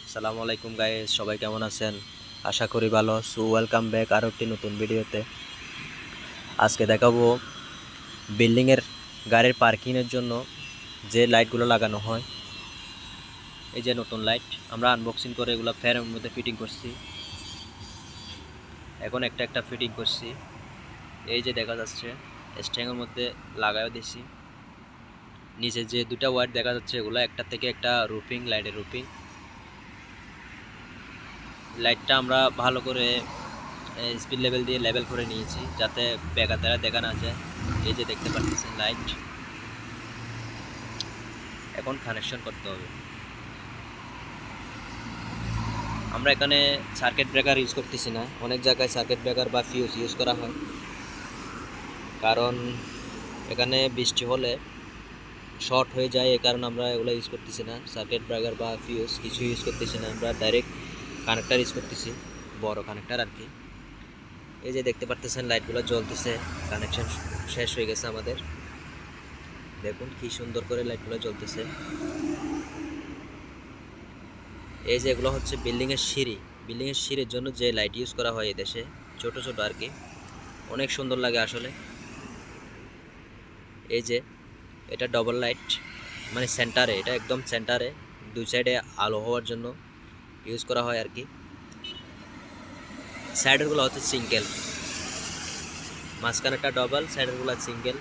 আসসালামু আলাইকুম গাইস, সবাই কেমন আছেন? আশা করি ভালো। ওয়েলকাম ব্যাক আরও একটি নতুন ভিডিওতে। আজকে দেখাবো বিল্ডিংয়ের গাড়ির পার্কিংয়ের জন্য যে লাইটগুলো লাগানো হয়। এই যে নতুন লাইট আমরা আনবক্সিং করে এগুলো ফ্যানের মধ্যে ফিটিং করছি। এখন একটা একটা ফিটিং করছি। এই যে দেখা যাচ্ছে স্ট্যাংয়ের মধ্যে লাগাইও দিছি। নিচে যে দুটা ওয়্যার দেখা যাচ্ছে এগুলো একটা থেকে একটা রুফিং, লাইটের রুফিং। লাইটটা আমরা ভালো করে স্পিড লেভেল দিয়ে লেভেল করে নিয়েছি যাতে ব্যাগার দ্বারা দেখা না যায়। এই যে দেখতে পাচ্ছেন লাইট, এখন কানেকশন করতে হবে। আমরা এখানে সার্কিট ব্রেকার ইউজ করতেছি না, অনেক জায়গায় সার্কিট ব্রেকার বা ফিউজ ইউজ করা হয়, কারণ এখানে বৃষ্টি হলে শর্ট হয়ে যায়। এই কারণে আমরা এগুলো ইউজ করতেছি না, সার্কিট ব্রেকার বা ফিউজ কিছু ইউজ করতেছি না। আমরা ডাইরেক্ট কানেক্টার ইউজ করতেছি, বড় কানেক্টার আর কি। এই যে দেখতে পারতেছেন লাইটগুলো জ্বলতেছে, কানেকশন শেষ হয়ে গেছে আমাদের। দেখুন কি সুন্দর করে লাইটগুলো জ্বলতেছে। এই যে এগুলো হচ্ছে বিল্ডিংয়ের সিঁড়ি, বিল্ডিংয়ের সিঁড়ির জন্য যে লাইট ইউজ করা হয় এদেশে, ছোট ছোট আর কি, অনেক সুন্দর লাগে আসলে। এই যে এটা ডবল লাইট, মানে সেন্টারে, এটা একদম সেন্টারে, দুই সাইডে আলো হওয়ার জন্য ইউজ করা হয় আর কি। সাইডেরগুলো হচ্ছে সিঙ্গেল, মাঝখানেরটা ডবল, সাইডেরগুলো সিঙ্গেল।